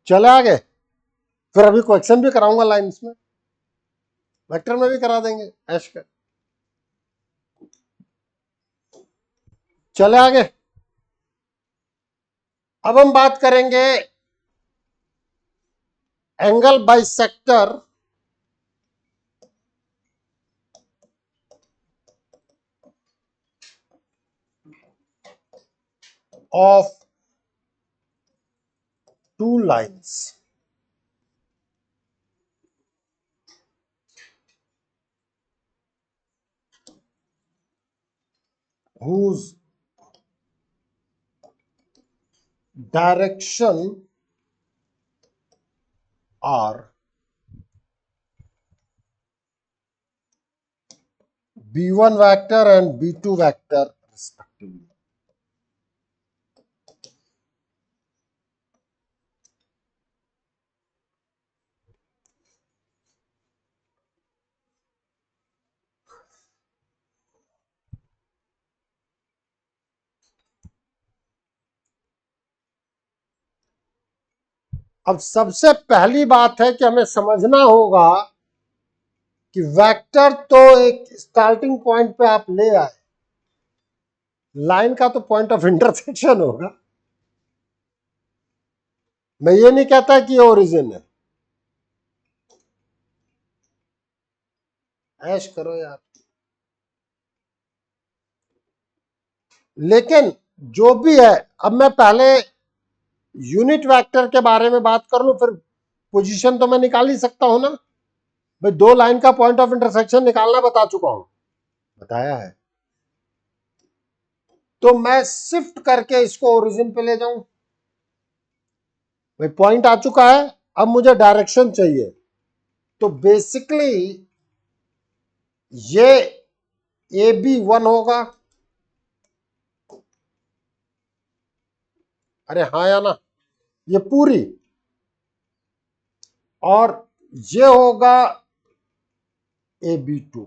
चले आगे, फिर अभी क्वेश्चन भी कराऊंगा लाइंस में, वेक्टर में भी करा देंगे ऐश कर। चले आगे, अब हम बात करेंगे angle bisector of two lines whose direction are B1 vector and B2 vector respectively। अब सबसे पहली बात है कि हमें समझना होगा कि वेक्टर तो एक स्टार्टिंग पॉइंट पे आप ले आए, लाइन का तो पॉइंट ऑफ इंटरसेक्शन होगा। मैं ये नहीं कहता कि ये ओरिजिन है, ऐश करो यार। लेकिन जो भी है, अब मैं पहले यूनिट वेक्टर के बारे में बात कर लूं, फिर पोजीशन तो मैं निकाल ही सकता हूं ना। भाई दो लाइन का पॉइंट ऑफ इंटरसेक्शन निकालना बता चुका हूं, बताया है। तो मैं शिफ्ट करके इसको ओरिजिन पे ले जाऊं। भाई पॉइंट आ चुका है, अब मुझे डायरेक्शन चाहिए। तो बेसिकली ये AB1 होगा। अरे हाँ या ना, ये पूरी, और ये होगा AB2।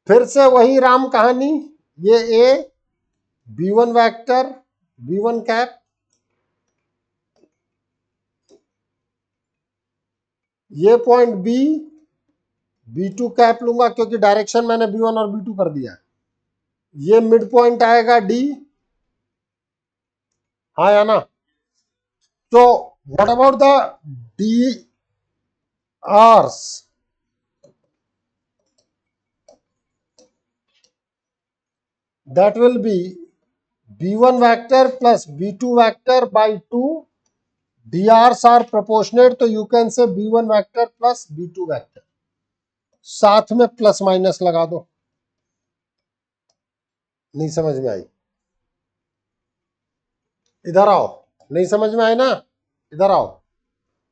फिर से वही राम कहानी, ये A B1 vector B1 cap, ये पॉइंट B B2 कैप लूंगा क्योंकि डायरेक्शन मैंने B1 और B2 कर दिया है। ये मिड पॉइंट आएगा D, हाँ या ना। तो what about the D R's, that will be b1 vector plus b2 vector by 2. drs are proportionate, तो you can say b1 vector plus b2 vector. साथ में प्लस माइनस लगा दो. नहीं समझ में आई? इधर आओ. नहीं समझ में आए ना? इधर आओ.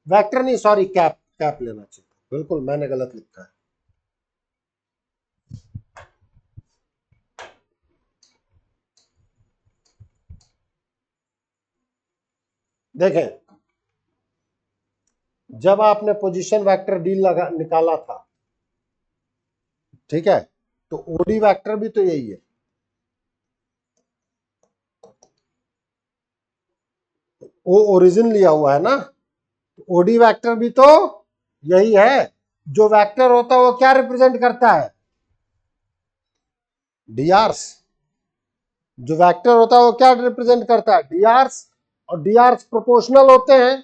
वेक्टर नहीं, सॉरी, कैप लेना चाहिए. बिल्कुल मैंने गलत लिखा है. देखें, जब आपने पोजीशन वेक्टर डी लगा निकाला था, ठीक है, तो ओडी वेक्टर भी तो यही है. वो ओरिजिन लिया हुआ है ना. ओडी वेक्टर भी तो यही है. जो वेक्टर होता है वो क्या रिप्रेजेंट करता है? डीआरस. जो वेक्टर होता है वो क्या रिप्रेजेंट करता है? डीआरस. और डीआरस प्रोपोर्शनल होते हैं.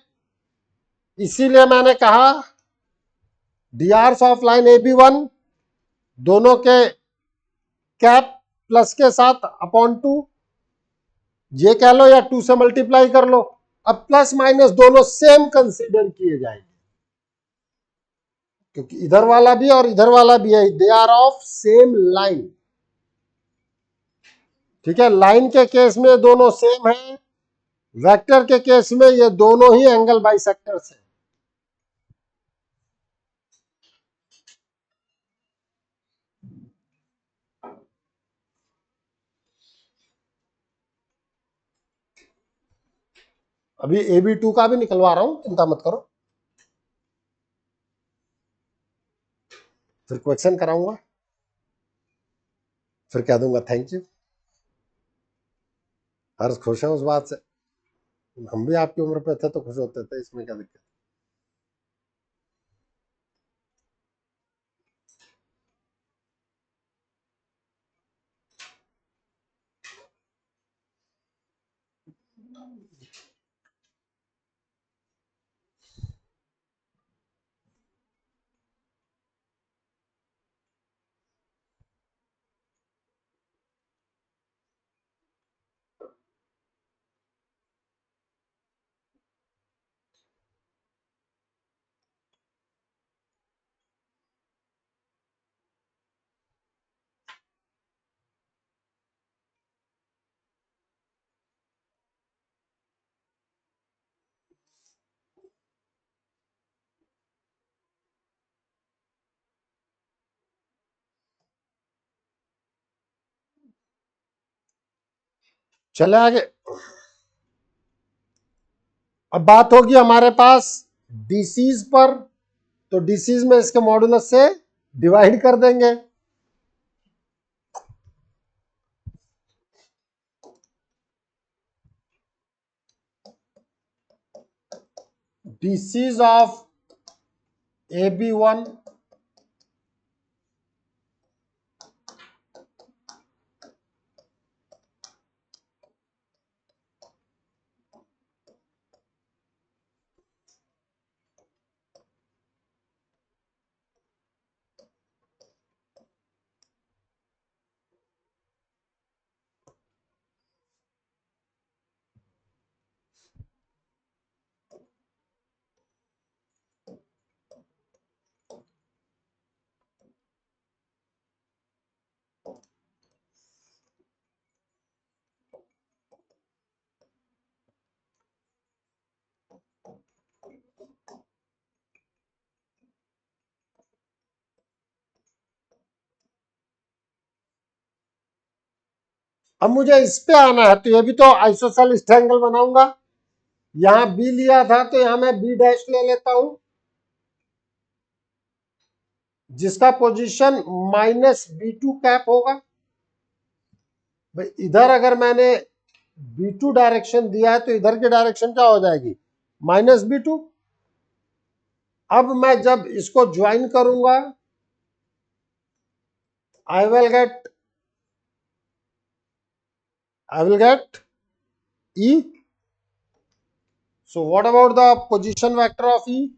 इसीलिए मैंने कहा डीआरस ऑफ लाइन AB1 दोनों के कैप प्लस के साथ अपॉन 2, ये कह लो या 2 से मल्टीप्लाई कर लो. अब प्लस माइनस दोनों सेम कंसीडर किए जाएंगे, क्योंकि इधर वाला भी और इधर वाला भी है. They are of same line. ठीक है, लाइन के केस में दोनों सेम है. वेक्टर के केस में ये दोनों ही एंगल बाइसेक्टर्स है. अभी AB2 का भी निकलवा रहा हूं, चिंता मत करो. फिर क्वेश्चन कराऊंगा, फिर कह दूंगा थैंक यू. हर्ष खुश है उस बात से. हम भी आपकी उम्र पे थे तो खुश होते थे, इसमें क्या दिक्कत? चले आगे. अब बात होगी हमारे पास डीसीज पर, तो डीसीज में इसके मॉडुलस से डिवाइड कर देंगे. डीसीज ऑफ AB1 अब मुझे इस पे आना है, तो ये भी तो आइसोसेलेस ट्रायंगल बनाऊंगा. यहां बी लिया था तो यहां मैं बी डैश ले लेता हूं, जिसका पोजीशन -B2 कैप होगा. भाई इधर अगर मैंने B2 डायरेक्शन दिया है तो इधर की डायरेक्शन क्या हो जाएगी? -B2. अब मैं जब इसको ज्वाइन करूंगा, I will get E. So what about the position vector of E?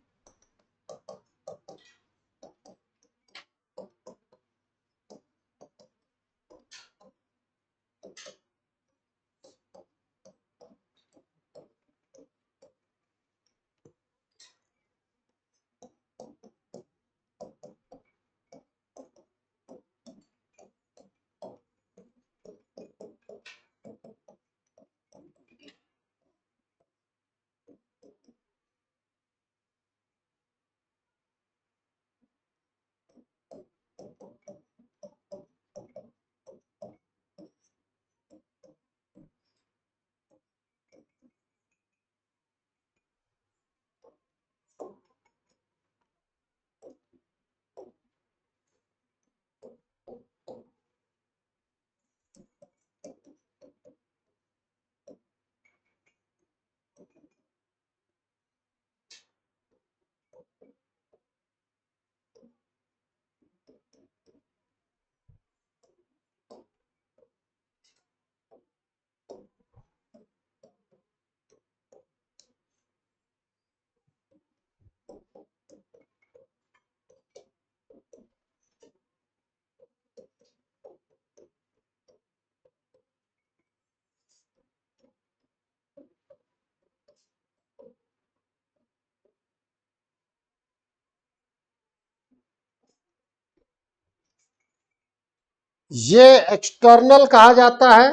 ये एक्सटर्नल कहा जाता है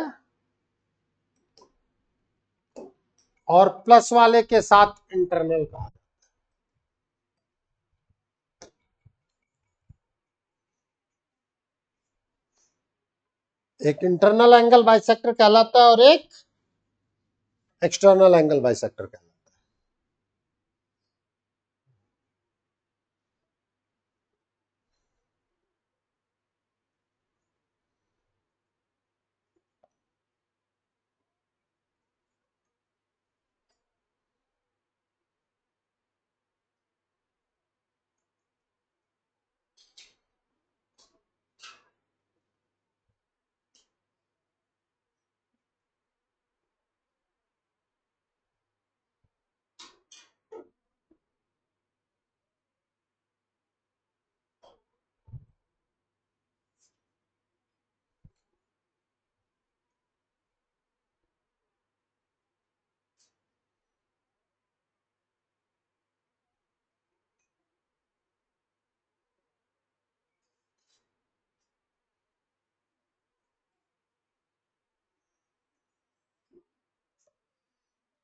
और प्लस वाले के साथ इंटरनल कहा जाता है। एक इंटरनल एंगल बाइसेक्टर कहलाता है और एक एक्सटर्नल एंगल बाइसेक्टर कहलाता है।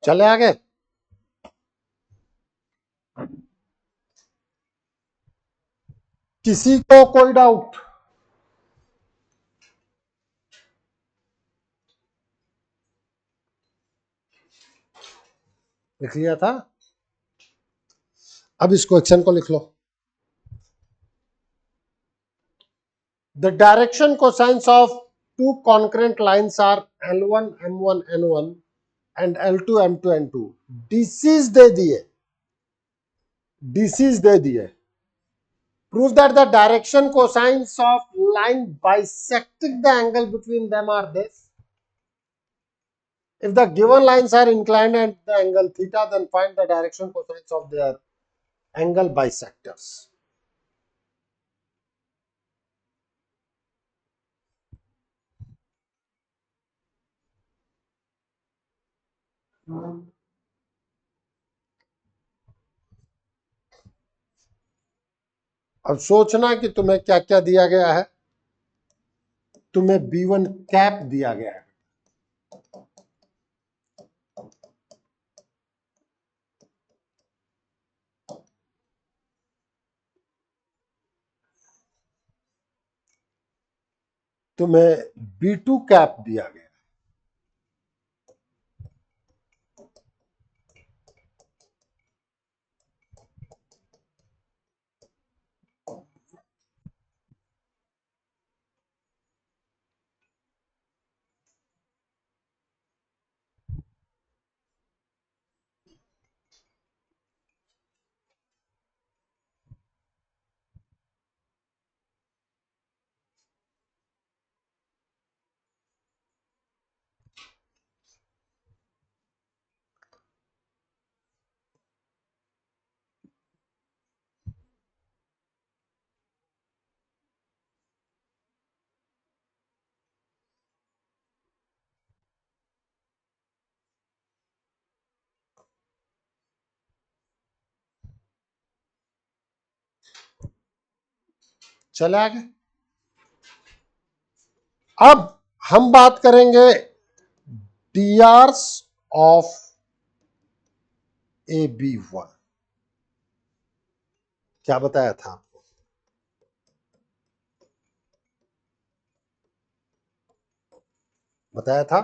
चले आगे। किसी को कोई डाउट? लिख लिया था? अब इस क्वेश्चन को लिख लो। The direction cosines of two concurrent lines are L1 M1 N1 and L2 M2 N2। DCs दे दिए, डीसीज दे दिए। Prove that the direction cosines of line bisecting the angle between them are this. If the given lines are inclined at the angle theta, then find the direction cosines of their angle bisectors. अब सोचना कि तुम्हें क्या क्या दिया गया है। तुम्हें B1 कैप दिया गया है। तुम्हें B2 कैप दिया गया है। चले आगे। अब हम बात करेंगे DRs ऑफ AB1। क्या बताया था आपको? बताया था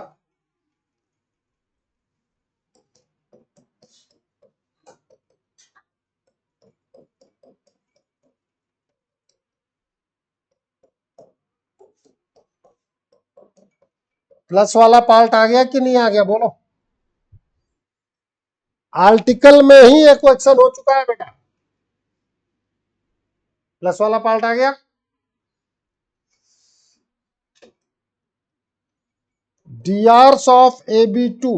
प्लस वाला पार्ट आ गया कि नहीं आ गया? बोलो। आर्टिकल में ही एक क्वेश्चन हो चुका है बेटा। प्लस वाला पार्ट आ गया। DRs of AB2।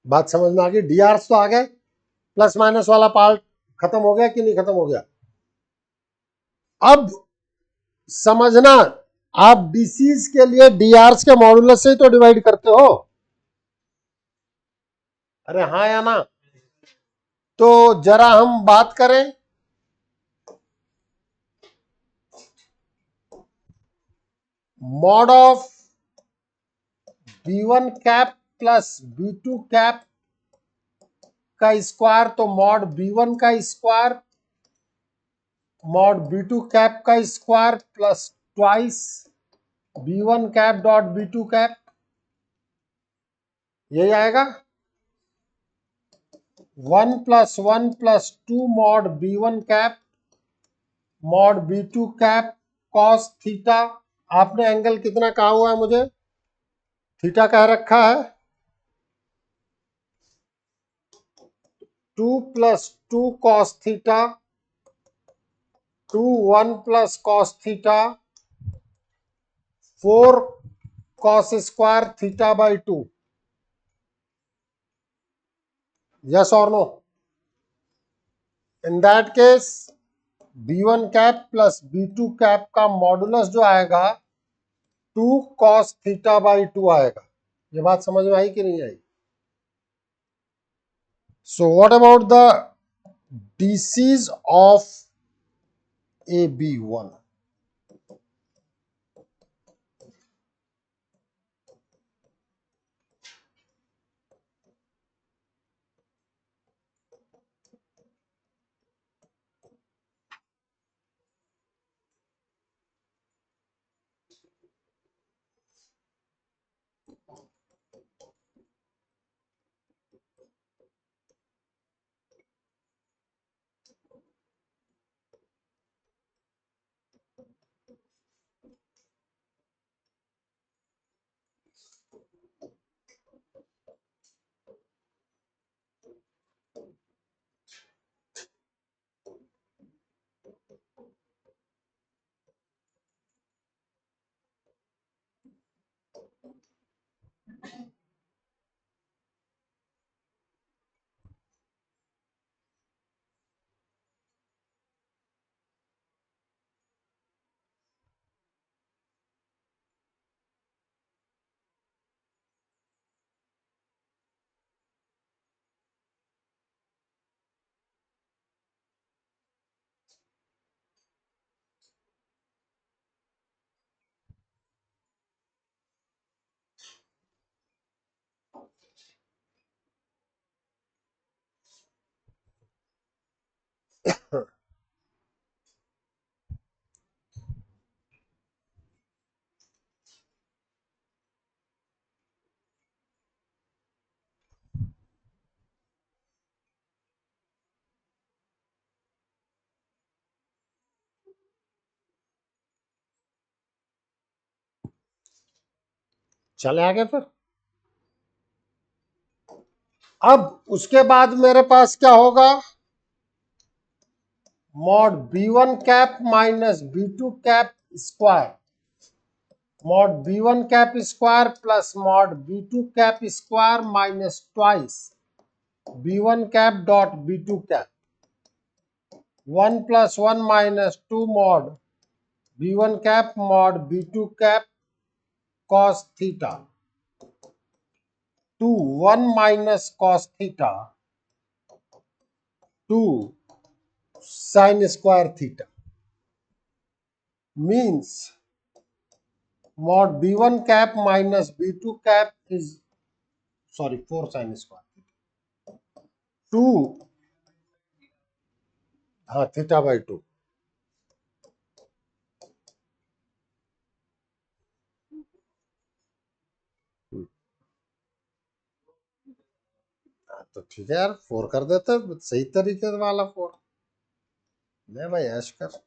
बात समझ में आ गई? डी आर तो आ गए, प्लस माइनस वाला पार्ट खत्म हो गया कि नहीं खत्म हो गया? अब समझना, आप डीसीज के लिए डीआरस के मॉडुलस से ही तो डिवाइड करते हो। अरे हाँ या ना? तो जरा हम बात करें, mod of b one cap plus b two cap का स्क्वायर, तो मॉड बी1 का स्क्वायर मॉड बी2 कैप का square plus twice b one cap dot b two cap, यही आएगा। 1 + 1 + 2 mod b one cap mod b two cap cos theta. आपने एंगल कितना कहा हुआ है मुझे? थीटा कह रखा है। 2 + 2 cos theta, 2 1 + cos theta, 4 cos square theta by 2। Yes और no? In that case b one cap plus b two cap का मॉडुलस जो आएगा 2 cos थीटा बाई 2 आएगा। ये बात समझ में आई कि नहीं आई? So what about the DCs of A B one? चले आगे फिर। अब उसके बाद मेरे पास क्या होगा? Mod b one cap minus b two cap square, mod b one cap square plus mod b two cap square minus twice b one cap dot b two cap. 1 + 1 - 2 mod b one cap mod b two cap cos theta, 2 1 - cos theta 2 sin square theta, means mod b1 cap minus b2 cap is, sorry, 4 sin square 2, हाँ, थीटा बाई 2। तो ठीक है यार, 4 कर देते सही तरीके वाला 4। ले भाई ऐश कर।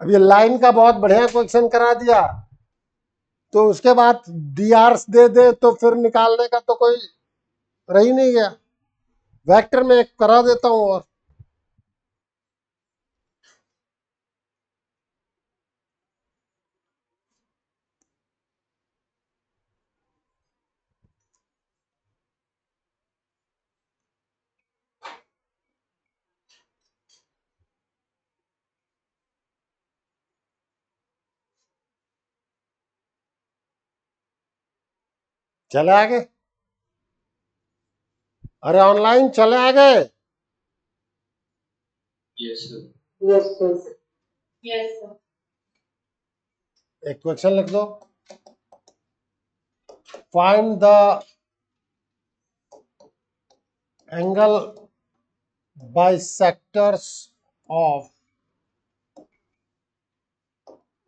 अब ये लाइन का बहुत बढ़िया क्वेश्चन करा दिया, तो उसके बाद dr दे दे तो फिर निकालने का तो कोई रह ही नहीं गया। वेक्टर में एक करा देता हूं और चले आगे। अरे ऑनलाइन चले आगे। Yes, sir. Yes, sir. Yes, sir. एक क्वेश्चन लिख दो, find the angle bisectors of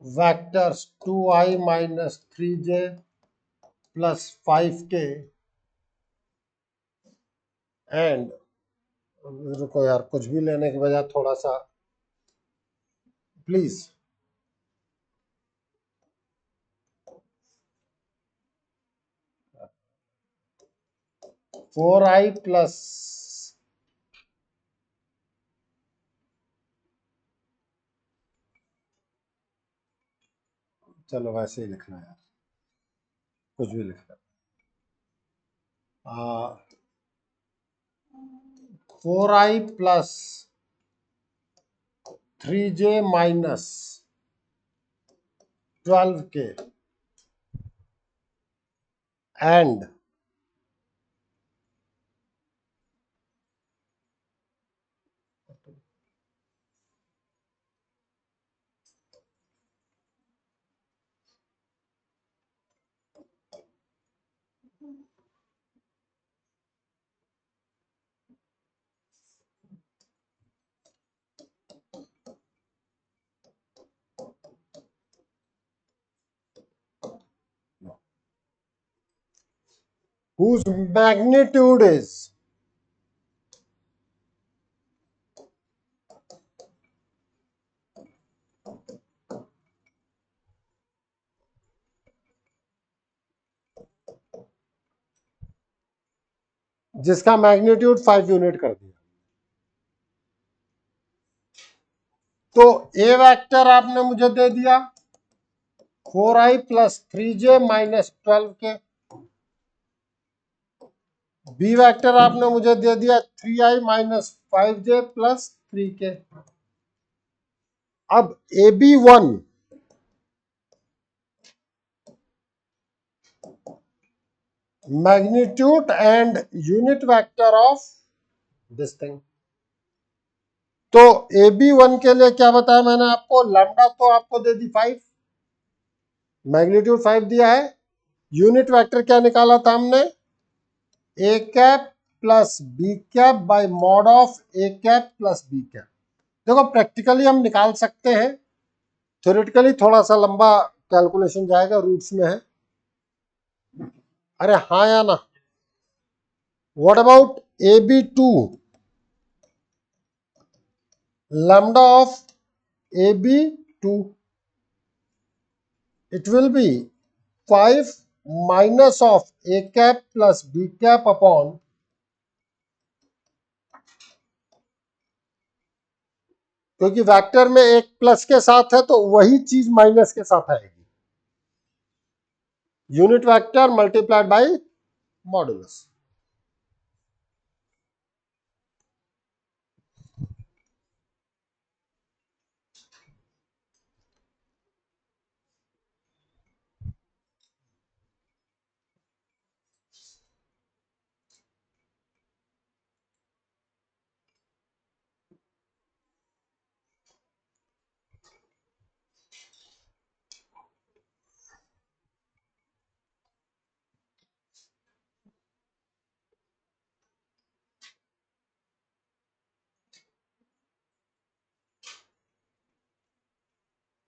vectors 2i minus 3j plus 5k and, रुको यार, कुछ भी लेने के बजाय थोड़ा सा प्लीज। फोर आई प्लस, चलो वैसे ही लिखना यार, कुछ भी लिखना। 4i plus 3j minus 12k and whose magnitude is जिसका मैग्नीट्यूड 5 यूनिट कर दिया। तो ए वेक्टर आपने मुझे दे दिया 4i plus 3j minus 12k, B vector आपने मुझे दे दिया 3i minus 5j plus 3k। अब AB1 magnitude and unit vector of this thing. तो AB1 के लिए क्या बताया मैंने आपको, लैम्डा तो आपको दे दी 5, मैग्नीट्यूड 5 दिया है, यूनिट वेक्टर क्या निकाला था हमने, A cap plus B cap by mod of A cap plus B cap. देखो प्रैक्टिकली हम निकाल सकते हैं, थ्योरेटिकली थोड़ा सा लंबा कैलकुलेशन जाएगा, रूट्स में है। अरे हाँ या ना, what about AB2, lambda of AB2, it will be 5 minus of A cap plus B cap upon, क्योंकि वेक्टर में एक प्लस के साथ है तो वही चीज माइनस के साथ आएगी, unit vector multiplied by modulus.